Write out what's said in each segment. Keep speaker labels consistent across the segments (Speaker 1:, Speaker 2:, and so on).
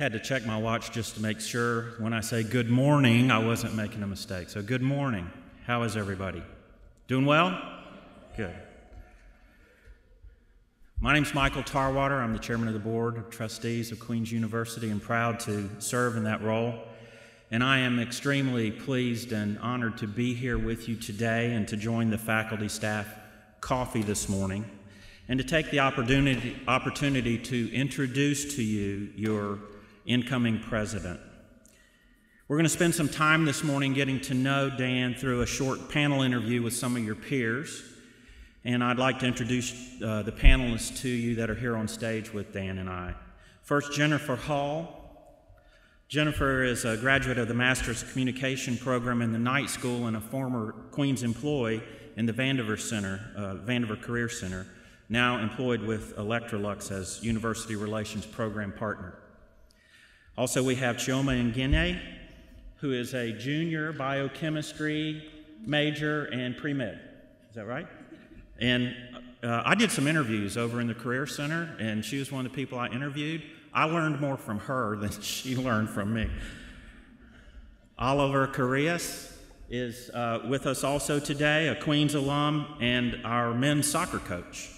Speaker 1: Had to check my watch just to make sure when I say good morning, I wasn't making a mistake. So good morning. How is everybody? Doing well? Good. My name's Michael Tarwater. I'm the chairman of the board of trustees of Queen's University and proud to serve in that role. And I am extremely pleased and honored to be here with you today and to join the faculty staff coffee this morning and to take the opportunity to introduce to you your incoming president. We're going to spend some time this morning getting to know Dan through a short panel interview with some of your peers. And I'd like to introduce the panelists to you that are here on stage with Dan and I. First, Jennifer Hall. Jennifer is a graduate of the Master's of Communication program in the night school and a former Queen's employee in the Vandiver Career Center, now employed with Electrolux as University Relations Program Partner. Also, we have Chioma Ngene, who is a junior biochemistry major and pre-med. Is that right? And I did some interviews over in the Career Center, and she was one of the people I interviewed. I learned more from her than she learned from me. Oliver Carrillas is with us also today, a Queens alum and our men's soccer coach.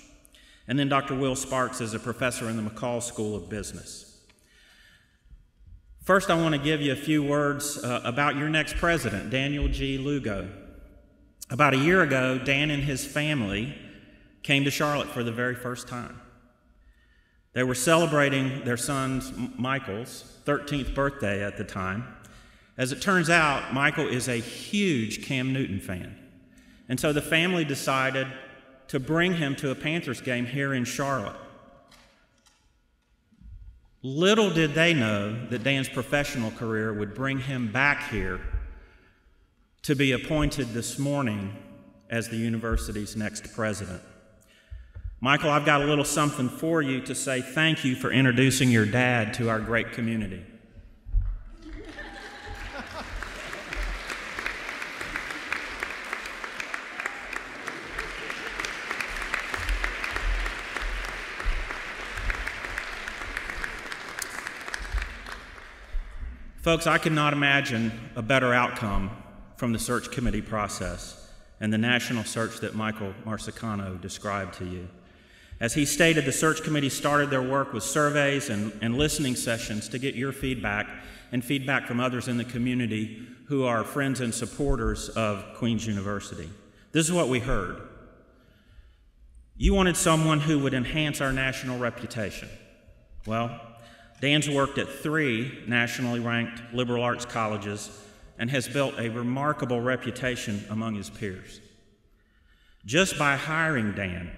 Speaker 1: And then Dr. Will Sparks is a professor in the McCall School of Business. First, I want to give you a few words about your next president, Daniel G. Lugo. About a year ago, Dan and his family came to Charlotte for the very first time. They were celebrating their son Michael's 13th birthday at the time. As it turns out, Michael is a huge Cam Newton fan. And so the family decided to bring him to a Panthers game here in Charlotte. Little did they know that Dan's professional career would bring him back here to be appointed this morning as the university's next president. Michael, I've got a little something for you to say thank you for introducing your dad to our great community. Folks, I cannot imagine a better outcome from the search committee process and the national search that Michael Marsicano described to you. As he stated, the search committee started their work with surveys and listening sessions to get your feedback and feedback from others in the community who are friends and supporters of Queen's University. This is what we heard. You wanted someone who would enhance our national reputation. Well, Dan's worked at 3 nationally ranked liberal arts colleges and has built a remarkable reputation among his peers. Just by hiring Dan,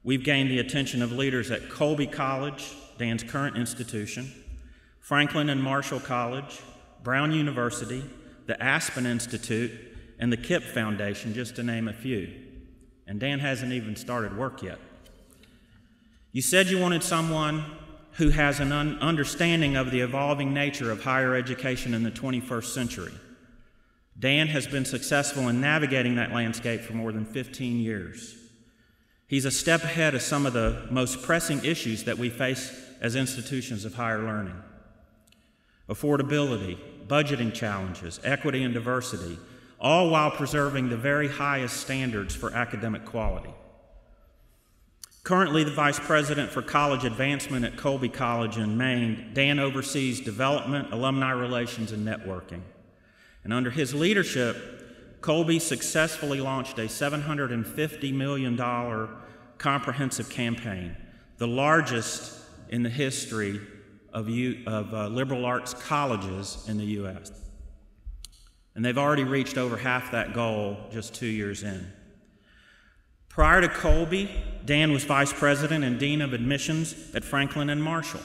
Speaker 1: we've gained the attention of leaders at Colby College, Dan's current institution, Franklin and Marshall College, Brown University, the Aspen Institute, and the KIPP Foundation, just to name a few. And Dan hasn't even started work yet. You said you wanted someone who has an understanding of the evolving nature of higher education in the 21st century. Dan has been successful in navigating that landscape for more than 15 years. He's a step ahead of some of the most pressing issues that we face as institutions of higher learning. Affordability, budgeting challenges, equity and diversity, all while preserving the very highest standards for academic quality. Currently the Vice President for College Advancement at Colby College in Maine, Dan oversees development, alumni relations, and networking. And under his leadership, Colby successfully launched a $750 million comprehensive campaign, the largest in the history of liberal arts colleges in the U.S. And they've already reached over half that goal just 2 years in. Prior to Colby, Dan was Vice President and Dean of Admissions at Franklin and Marshall,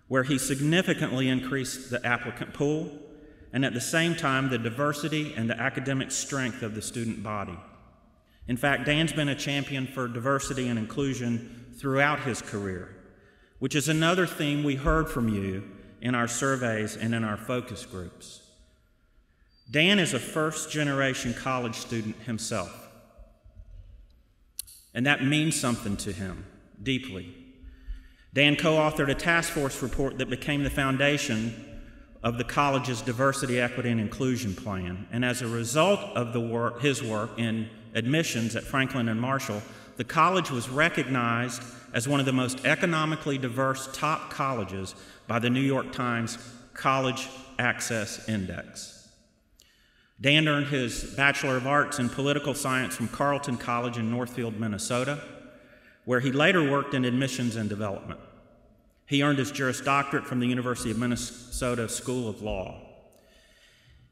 Speaker 1: where he significantly increased the applicant pool and at the same time the diversity and the academic strength of the student body. In fact, Dan's been a champion for diversity and inclusion throughout his career, which is another theme we heard from you in our surveys and in our focus groups. Dan is a first-generation college student himself. And that means something to him, deeply. Dan co-authored a task force report that became the foundation of the college's Diversity, Equity, and Inclusion Plan. And as a result of his work in admissions at Franklin and Marshall, the college was recognized as one of the most economically diverse top colleges by the New York Times College Access Index. Dan earned his Bachelor of Arts in Political Science from Carleton College in Northfield, Minnesota, where he later worked in admissions and development. He earned his Juris Doctorate from the University of Minnesota School of Law.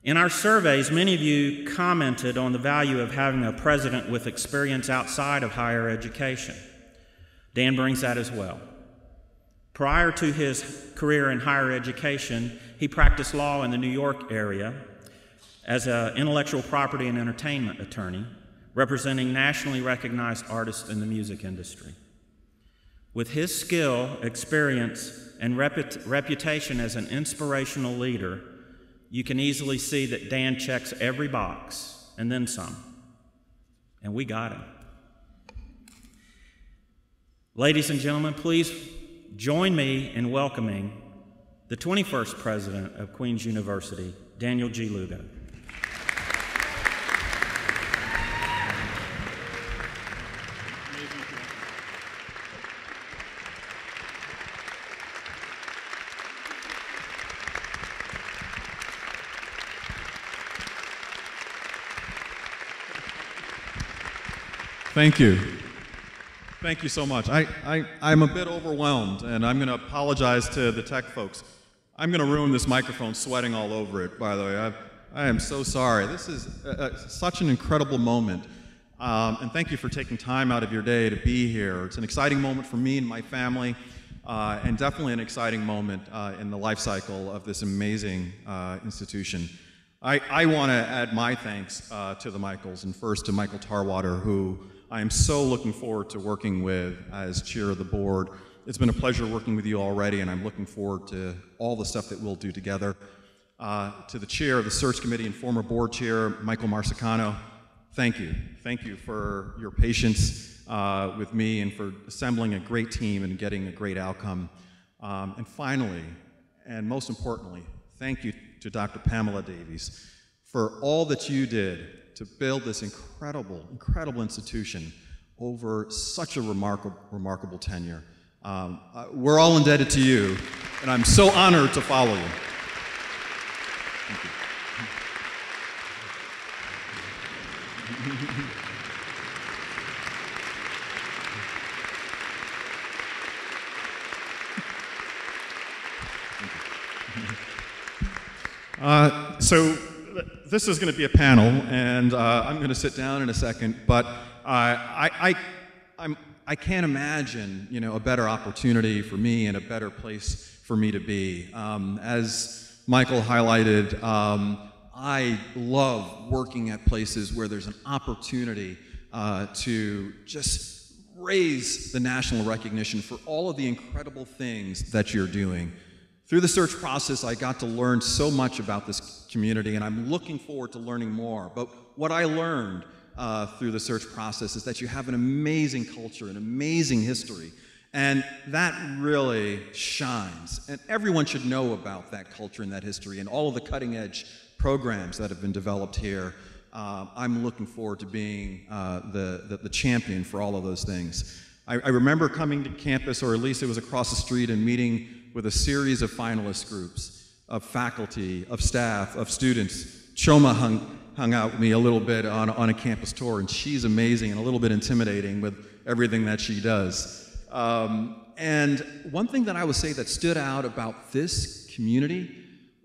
Speaker 1: In our surveys, many of you commented on the value of having a president with experience outside of higher education. Dan brings that as well. Prior to his career in higher education, he practiced law in the New York area as an intellectual property and entertainment attorney, representing nationally recognized artists in the music industry. With his skill, experience, and reputation as an inspirational leader, you can easily see that Dan checks every box, and then some. And we got him. Ladies and gentlemen, please join me in welcoming the 21st president of Queen's University, Daniel G. Lugo.
Speaker 2: Thank you. Thank you so much. I'm a bit overwhelmed, and I'm going to apologize to the tech folks. I'm going to ruin this microphone sweating all over it, by the way. I am so sorry. This is such an incredible moment, and thank you for taking time out of your day to be here. It's an exciting moment for me and my family, and definitely an exciting moment in the life cycle of this amazing institution. I want to add my thanks to the Michaels, and first to Michael Tarwater, who I am so looking forward to working with as chair of the board. It's been a pleasure working with you already, and I'm looking forward to all the stuff that we'll do together. To the chair of the search committee and former board chair, Michael Marsicano, thank you. Thank you for your patience with me and for assembling a great team and getting a great outcome. And finally, and most importantly, thank you to Dr. Pamela Davies for all that you did to build this incredible institution over such a remarkable tenure. We're all indebted to you, and I'm so honored to follow you. Thank you. So this is going to be a panel, and I'm going to sit down in a second, but I can't imagine, a better opportunity for me and a better place for me to be. As Michael highlighted, I love working at places where there's an opportunity to just raise the national recognition for all of the incredible things that you're doing. Through the search process, I got to learn so much about this community, and I'm looking forward to learning more. But what I learned through the search process is that you have an amazing culture, an amazing history, and that really shines. And everyone should know about that culture and that history and all of the cutting-edge programs that have been developed here. I'm looking forward to being the champion for all of those things. I remember coming to campus, or at least it was across the street, and meeting with a series of finalist groups of faculty, of staff, of students. Choma hung out with me a little bit on a campus tour, and she's amazing and a little bit intimidating with everything that she does. And one thing that I would say that stood out about this community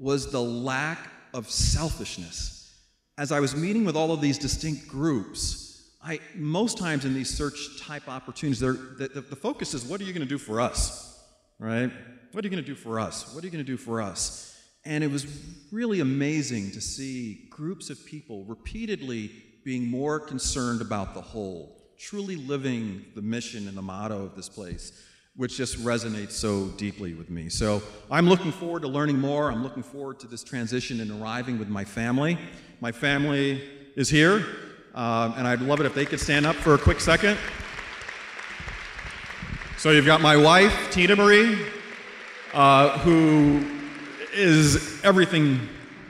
Speaker 2: was the lack of selfishness. As I was meeting with all of these distinct groups, most times in these search type opportunities, the focus is, what are you going to do for us, right? What are you going to do for us? What are you going to do for us? And it was really amazing to see groups of people repeatedly being more concerned about the whole, truly living the mission and the motto of this place, which just resonates so deeply with me. So I'm looking forward to learning more. I'm looking forward to this transition and arriving with my family. My family is here, and I'd love it if they could stand up for a quick second. So you've got my wife, Tina Marie, who is everything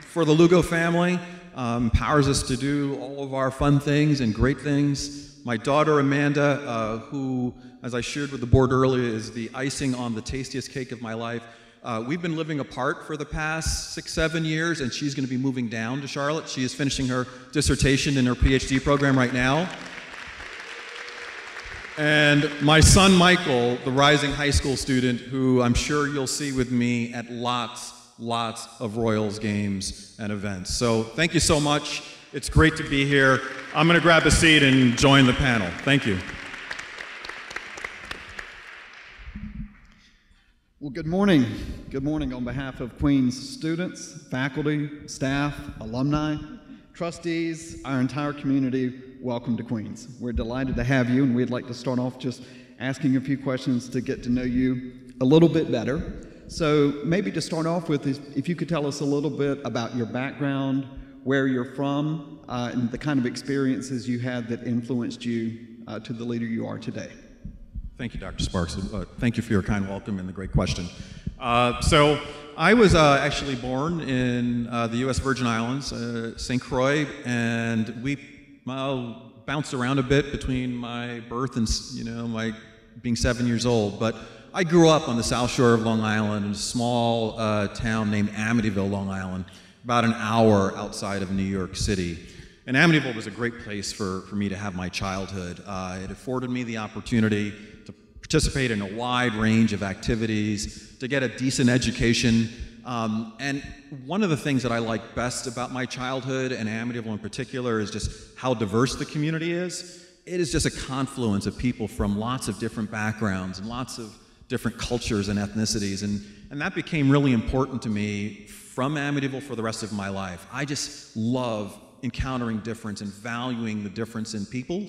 Speaker 2: for the Lugo family, empowers us to do all of our fun things and great things. My daughter, Amanda, who, as I shared with the board earlier, is the icing on the tastiest cake of my life. We've been living apart for the past 6-7 years, and she's going to be moving down to Charlotte. She is finishing her dissertation in her PhD program right now. And my son, Michael, the rising high school student, who I'm sure you'll see with me at lots of Royals games and events. So thank you so much. It's great to be here. I'm going to grab a seat and join the panel. Thank you.
Speaker 3: Well, good morning. Good morning on behalf of Queen's students, faculty, staff, alumni, trustees, our entire community. Welcome to Queens. We're delighted to have you, and we'd like to start off just asking a few questions to get to know you a little bit better. So maybe to start off with, if you could tell us a little bit about your background, where you're from, and the kind of experiences you had that influenced you to the leader you are today.
Speaker 2: Thank you, Dr. Sparks. Thank you for your kind welcome and the great question. So I was actually born in the U.S. Virgin Islands, St. Croix, and we bounced around a bit between my birth and my being 7 years old. But I grew up on the South Shore of Long Island in a small town named Amityville, Long Island, about an hour outside of New York City. And Amityville was a great place for me to have my childhood. It afforded me the opportunity to participate in a wide range of activities, to get a decent education. And one of the things that I like best about my childhood, and Amityville in particular, is just how diverse the community is. It is just a confluence of people from lots of different backgrounds and lots of different cultures and ethnicities. And that became really important to me from Amityville for the rest of my life. I just love encountering difference and valuing the difference in people,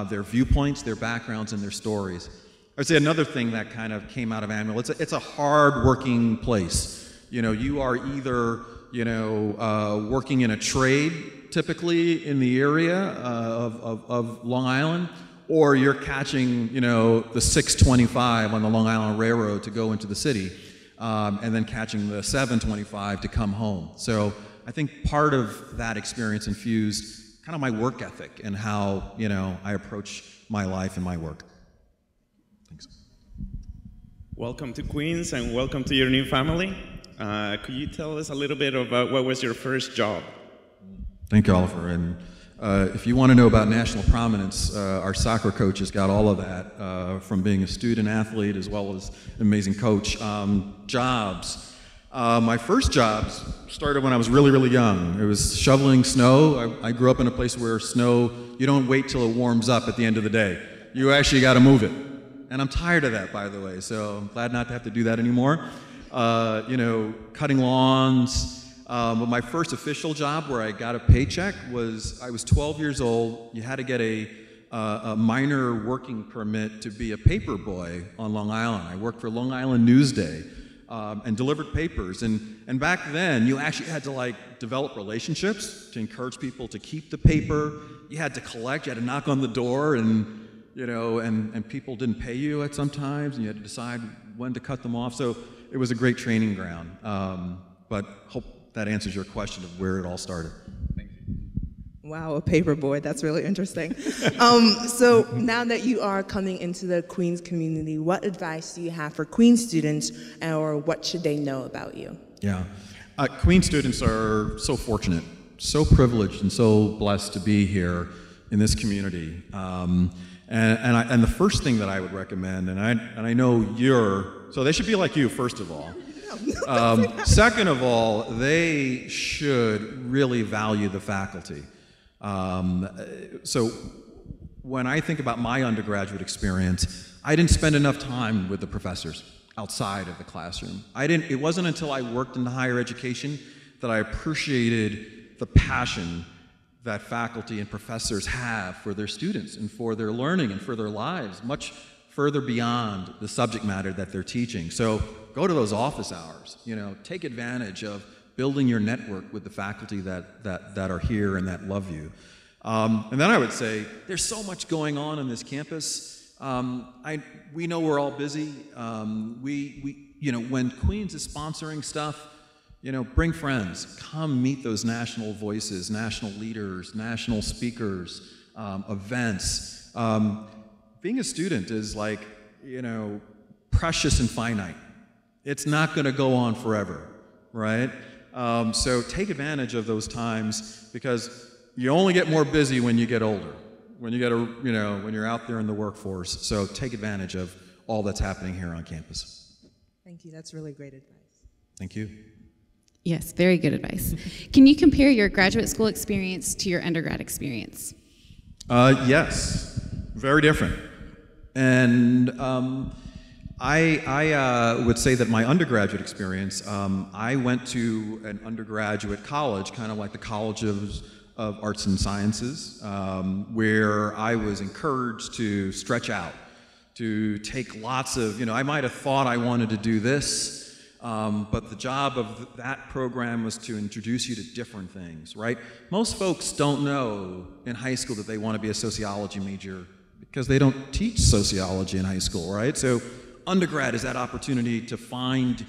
Speaker 2: their viewpoints, their backgrounds, and their stories. I'd say another thing that kind of came out of Amityville, it's a hard-working place. You are either, working in a trade, typically in the area of Long Island, or you're catching, the 625 on the Long Island Railroad to go into the city, and then catching the 725 to come home. So I think part of that experience infused kind of my work ethic and how, I approach my life and my work. Thanks.
Speaker 4: Welcome to Queens and welcome to your new family. Could you tell us a little bit about what was your first job?
Speaker 2: Thank you, Oliver. And if you want to know about national prominence, our soccer coach has got all of that from being a student athlete as well as an amazing coach. Jobs. My first jobs started when I was really, really young. It was shoveling snow. I grew up in a place where snow, you don't wait till it warms up at the end of the day. You actually got to move it. And I'm tired of that, by the way, so I'm glad not to have to do that anymore. Cutting lawns. But my first official job where I got a paycheck was, I was 12 years old. You had to get a minor working permit to be a paper boy on Long Island. I worked for Long Island Newsday and delivered papers. And back then, you actually had to develop relationships to encourage people to keep the paper. You had to collect, you had to knock on the door, and people didn't pay you at sometimes, and you had to decide when to cut them off. So it was a great training ground. But hope that answers your question of where it all started. Thank you.
Speaker 5: Wow, a paper boy, that's really interesting. So now that you are coming into the Queens community, what advice do you have for Queens students, or what should they know about you? Yeah,
Speaker 2: Queens students are so fortunate, so privileged, and so blessed to be here in this community. And the first thing that I would recommend, and I know so they should be like you, first of all. Second of all, they should really value the faculty. So when I think about my undergraduate experience, I didn't spend enough time with the professors outside of the classroom. It wasn't until I worked in higher education that I appreciated the passion that faculty and professors have for their students and for their learning and for their lives, much further beyond the subject matter that they're teaching. So go to those office hours, take advantage of building your network with the faculty that are here and that love you. And then I would say, there's so much going on this campus. We know we're all busy. When Queens is sponsoring stuff, bring friends. Come meet those national voices, national leaders, national speakers, events. Being a student is like, precious and finite. It's not going to go on forever, right? So take advantage of those times, because you only get more busy when you get older, when you're out there in the workforce. So take advantage of all that's happening here on campus.
Speaker 5: Thank you. That's really great advice.
Speaker 2: Thank you.
Speaker 6: Yes, very good advice. Can you compare your graduate school experience to your undergrad experience?
Speaker 2: Yes, very different. And I would say that my undergraduate experience, I went to an undergraduate college, kind of like the College of Arts and Sciences, where I was encouraged to stretch out, to take lots of, I might have thought I wanted to do this, but the job of that program was to introduce you to different things, right? Most folks don't know in high school that they want to be a sociology major because they don't teach sociology in high school, right? So undergrad is that opportunity to find,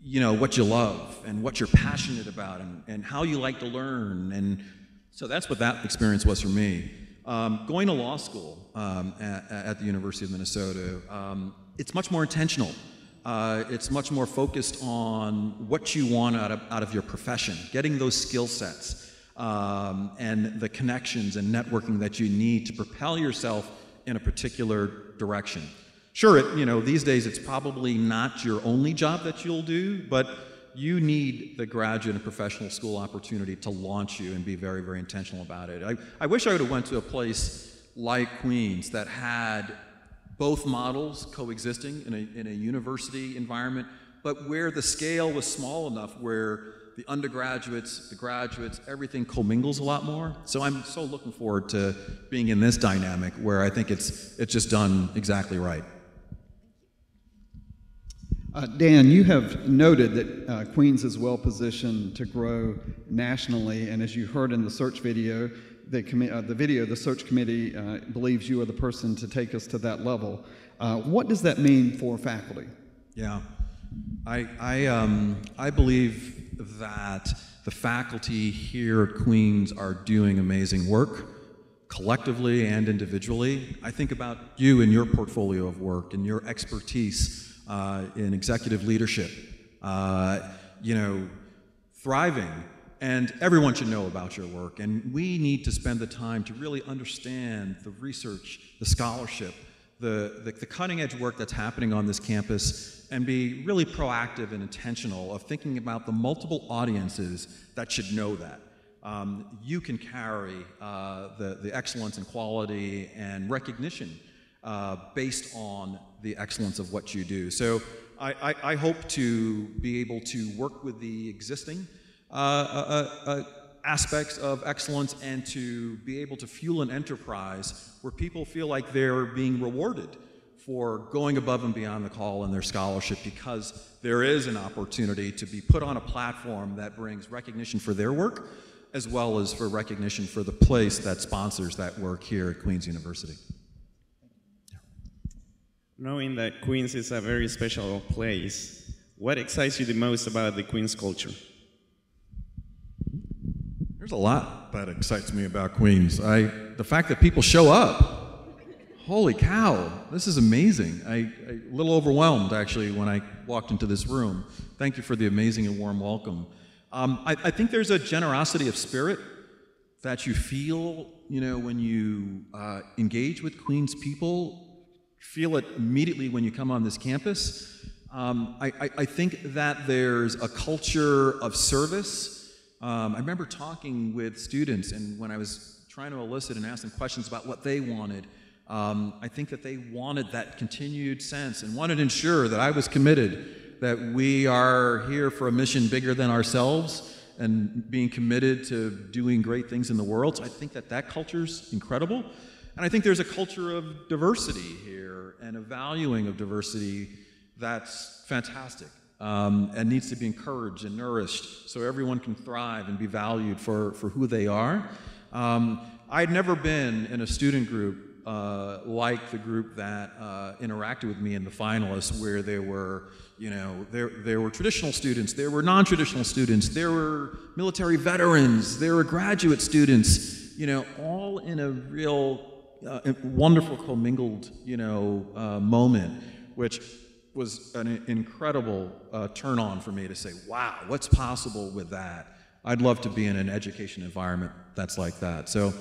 Speaker 2: what you love and what you're passionate about and how you like to learn. And so that's what that experience was for me. Going to law school at the University of Minnesota, it's much more intentional. It's much more focused on what you want out of your profession, getting those skill sets and the connections and networking that you need to propel yourself in a particular direction. Sure, these days it's probably not your only job that you'll do, but you need the graduate and professional school opportunity to launch you and be very, very intentional about it. I wish I would have went to a place like Queens that had both models coexisting in a university environment, but where the scale was small enough where the undergraduates, the graduates, everything commingles a lot more. So I'm so looking forward to being in this dynamic where I think it's just done exactly right.
Speaker 3: Dan, you have noted that Queens is well positioned to grow nationally, and as you heard in the search video, the search committee believes you are the person to take us to that level. What does that mean for faculty?
Speaker 2: Yeah, I believe that the faculty here at Queens are doing amazing work, collectively and individually. I think about you and your portfolio of work and your expertise in executive leadership, thriving, and everyone should know about your work. And we need to spend the time to really understand the research, the scholarship, the cutting edge work that's happening on this campus, and be really proactive and intentional of thinking about the multiple audiences that should know that. You can carry the excellence and quality and recognition based on the excellence of what you do. So I hope to be able to work with the existing aspects of excellence and to be able to fuel an enterprise where people feel like they're being rewarded for going above and beyond the call in their scholarship, because there is an opportunity to be put on a platform that brings recognition for their work as well as for recognition for the place that sponsors that work here at Queen's University.
Speaker 4: Knowing that Queens is a very special place, what excites you the most about the Queens culture?
Speaker 2: There's a lot that excites me about Queens. The fact that people show up. Holy cow, this is amazing. I'm a little overwhelmed, actually, when I walked into this room. Thank you for the amazing and warm welcome. I think there's a generosity of spirit that you feel, when you engage with Queens people. Feel it immediately when you come on this campus. I think that there's a culture of service. I remember talking with students, and when I was trying to elicit and ask them questions about what they wanted, I think that they wanted that continued sense and wanted to ensure that I was committed, that we are here for a mission bigger than ourselves and being committed to doing great things in the world. So I think that culture's incredible. And I think there's a culture of diversity here and a valuing of diversity that's fantastic and needs to be encouraged and nourished so everyone can thrive and be valued for who they are. I'd never been in a student group like the group that interacted with me in the finalists, where there were, there were traditional students, there were non-traditional students, there were military veterans, there were graduate students, all in a real wonderful commingled, moment, which was an incredible turn on for me to say, wow, what's possible with that? I'd love to be in an education environment that's like that. So,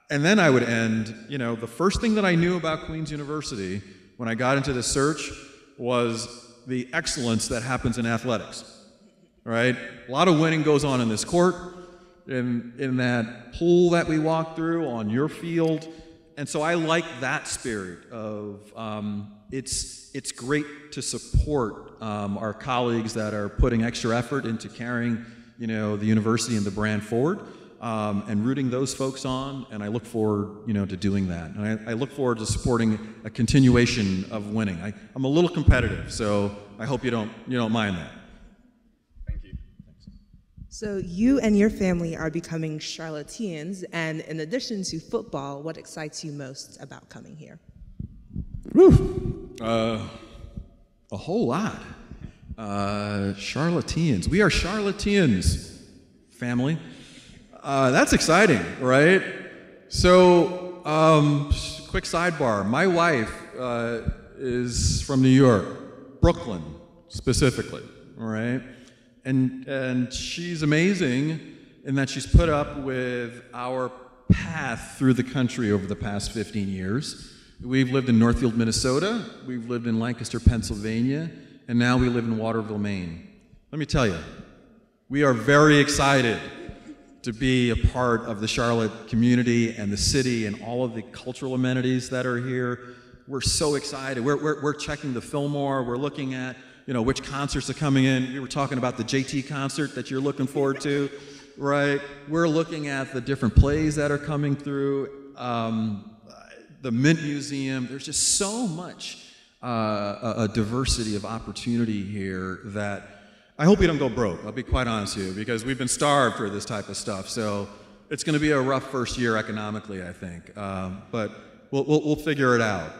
Speaker 2: and then I would end, the first thing that I knew about Queen's University when I got into the search was the excellence that happens in athletics, right? A lot of winning goes on in this court, in that pool that we walk through, on your field. And so I like that spirit of, it's great to support our colleagues that are putting extra effort into carrying, the university and the brand forward, and rooting those folks on, and I look forward, to doing that. And I look forward to supporting a continuation of winning. I'm a little competitive, so I hope you don't mind that.
Speaker 4: Thank you. Thanks.
Speaker 5: So you and your family are becoming Charlotteans, and in addition to football, what excites you most about coming here?
Speaker 2: Whew. A whole lot. Charlotteans. We are Charlotteans, family. That's exciting, right? So, quick sidebar. My wife is from New York, Brooklyn specifically, all right? And she's amazing in that she's put up with our path through the country over the past 15 years. We've lived in Northfield, Minnesota. We've lived in Lancaster, Pennsylvania. And now we live in Waterville, Maine. Let me tell you, we are very excited to be a part of the Charlotte community and the city and all of the cultural amenities that are here. We're so excited. We're checking the Fillmore. We're looking at, which concerts are coming in. We were talking about the JT concert that you're looking forward to, right? We're looking at the different plays that are coming through, the Mint Museum. There's just so much a diversity of opportunity here that I hope we don't go broke. I'll be quite honest with you, because we've been starved for this type of stuff. So it's going to be a rough first year economically, I think, but we'll figure it out.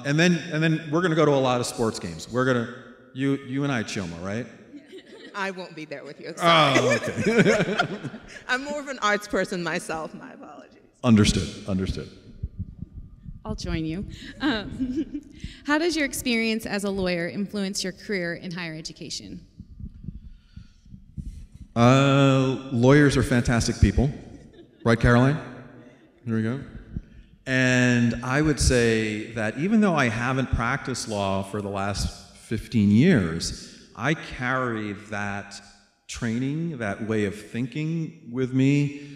Speaker 2: And then we're going to go to a lot of sports games. We're going to you and I, Choma, right?
Speaker 5: I won't be there with you. Sorry.
Speaker 2: Oh, okay.
Speaker 5: I'm more of an arts person myself. My apologies.
Speaker 2: Understood.
Speaker 6: I'll join you. How does your experience as a lawyer influence your career in higher education?
Speaker 2: Lawyers are fantastic people. Right, Caroline? Here we go. And I would say that even though I haven't practiced law for the last 15 years, I carry that training, that way of thinking with me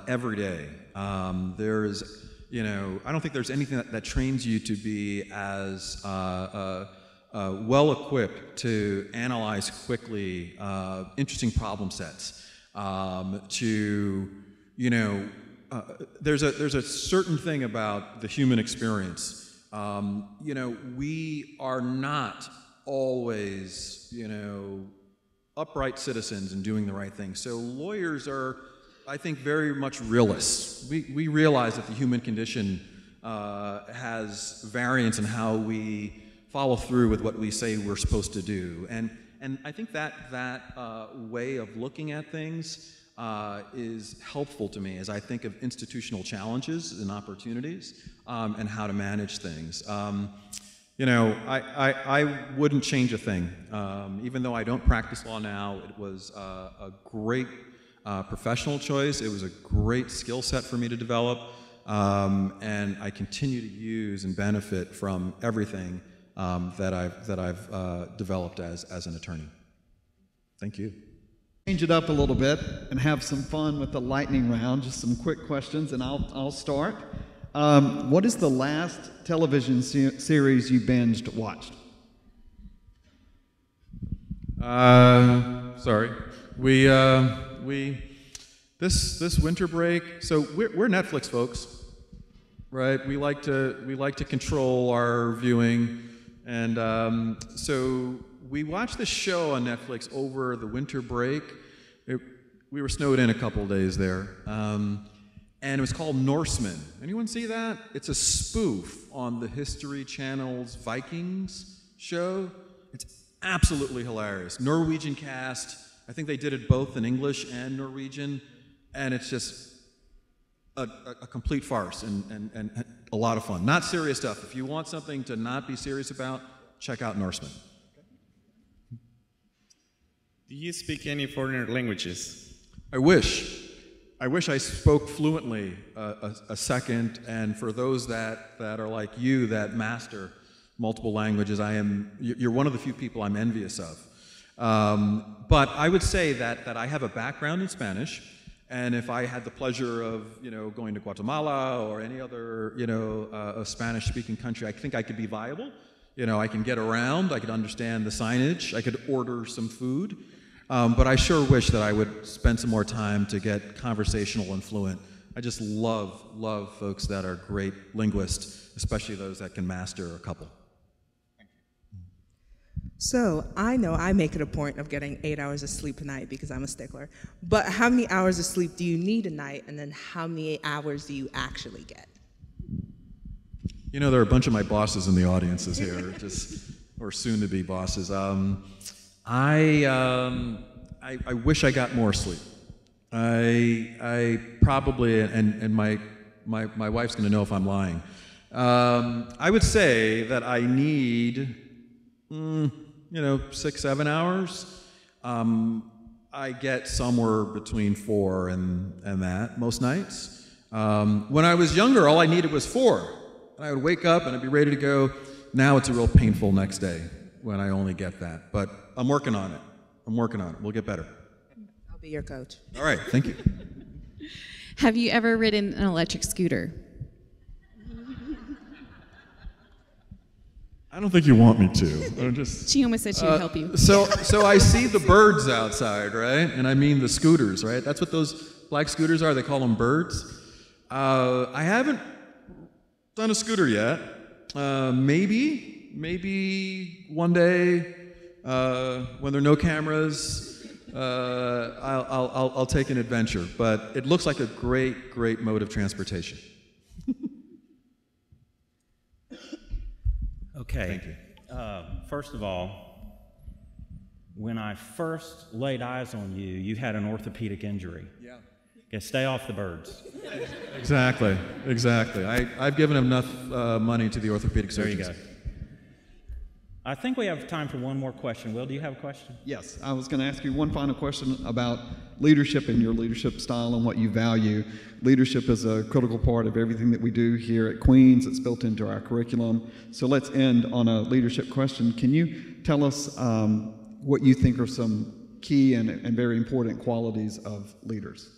Speaker 2: every day. I don't think there's anything that trains you to be as well-equipped to analyze quickly interesting problem sets, there's a certain thing about the human experience. We are not always, upright citizens and doing the right thing. So lawyers are, I think, very much realists. We realize that the human condition has variance in how we follow through with what we say we're supposed to do. And I think that way of looking at things is helpful to me as I think of institutional challenges and opportunities and how to manage things. I wouldn't change a thing. Even though I don't practice law now, it was a great professional choice. It was a great skill set for me to develop, and I continue to use and benefit from everything that I've developed as an attorney. Thank you.
Speaker 3: Change it up a little bit and have some fun with the lightning round. Just some quick questions, and I'll start. What is the last television series you binged watched?
Speaker 2: Sorry. This winter break. So we're Netflix folks, right? We like to control our viewing, and so we watched this show on Netflix over the winter break. We were snowed in a couple days there, and it was called Norseman. Anyone see that? It's a spoof on the History Channel's Vikings show. It's absolutely hilarious. Norwegian cast. I think they did it both in English and Norwegian, and it's just a complete farce and a lot of fun. Not serious stuff. If you want something to not be serious about, check out Norseman.
Speaker 4: Do you speak any foreign languages?
Speaker 2: I wish. I wish I spoke fluently a second, and for those that are like you that master multiple languages, you're one of the few people I'm envious of. But I would say that I have a background in Spanish, and if I had the pleasure of going to Guatemala or any other a Spanish-speaking country, I think I could be viable. I can get around, I could understand the signage, I could order some food. But I sure wish that I would spend some more time to get conversational and fluent. I just love folks that are great linguists, especially those that can master a couple.
Speaker 5: So I know I make it a point of getting 8 hours of sleep a night because I'm a stickler. But how many hours of sleep do you need a night, and then how many hours do you actually get?
Speaker 2: There are a bunch of my bosses in the audiences here, or soon-to-be bosses. I wish I got more sleep. I probably, and my wife's going to know if I'm lying. I would say that I need 6-7 hours. I get somewhere between 4 and that most nights. When I was younger, all I needed was 4. And I would wake up and I'd be ready to go. Now it's a real painful next day when I only get that. But I'm working on it. We'll get better.
Speaker 5: I'll be your coach.
Speaker 2: All right, thank you.
Speaker 6: Have you ever ridden an electric scooter?
Speaker 2: I don't think you want me to.
Speaker 6: She almost said she would help you.
Speaker 2: So I see the birds outside, right? And I mean the scooters, right? That's what those black scooters are. They call them birds. I haven't done a scooter yet. Maybe one day when there are no cameras, I'll take an adventure. But it looks like a great mode of transportation.
Speaker 1: Okay.
Speaker 2: Thank you.
Speaker 1: First of all, when I first laid eyes on you, you had an orthopedic injury.
Speaker 2: Yeah.
Speaker 1: Okay, stay off the birds.
Speaker 2: Exactly. I've given enough money to the orthopedic surgeons.
Speaker 1: There you go. I think we have time for one more question. Will, do you have a question?
Speaker 3: Yes, I was going to ask you one final question about leadership and your leadership style and what you value. Leadership is a critical part of everything that we do here at Queens. It's built into our curriculum. So let's end on a leadership question. Can you tell us what you think are some key and very important qualities of leaders?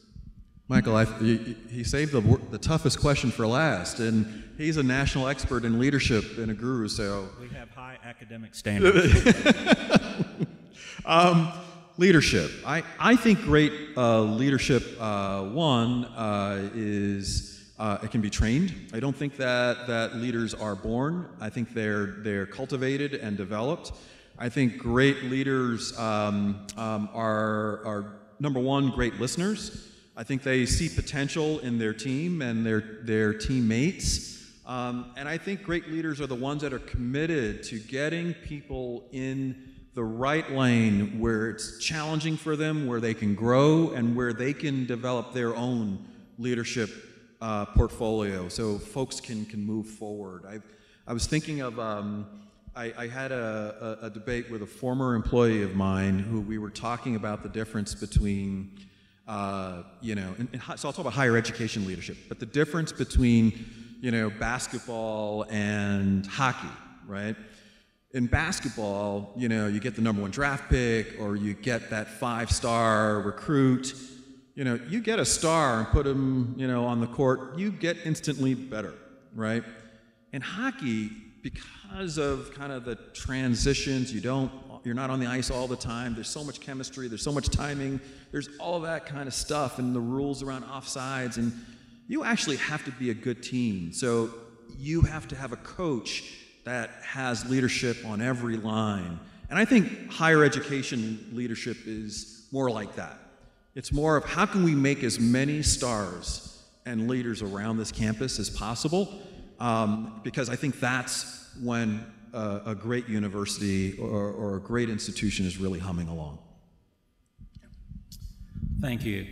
Speaker 2: Michael, he saved the toughest question for last, and he's a national expert in leadership and a guru, so...
Speaker 1: We have high academic standards.
Speaker 2: Leadership. I think great leadership, is it can be trained. I don't think that leaders are born. I think they're cultivated and developed. I think great leaders are number one, great listeners. I think they see potential in their team and their teammates. And I think great leaders are the ones that are committed to getting people in the right lane where it's challenging for them, where they can grow, and where they can develop their own leadership portfolio so folks can move forward. I was thinking of, I had a debate with a former employee of mine who we were talking about the difference between so I'll talk about higher education leadership, but the difference between, basketball and hockey, right? In basketball, you get the #1 draft pick, or you get that 5-star recruit. You get a star and put him, on the court, you get instantly better, right? In hockey, because of kind of the transitions, you're not on the ice all the time. There's so much chemistry. There's so much timing. There's all of that kind of stuff and the rules around offsides. And you actually have to be a good team. So you have to have a coach that has leadership on every line. And I think higher education leadership is more like that. It's more of how can we make as many stars and leaders around this campus as possible, because I think that's when a great university or a great institution is really humming along.
Speaker 1: Thank you.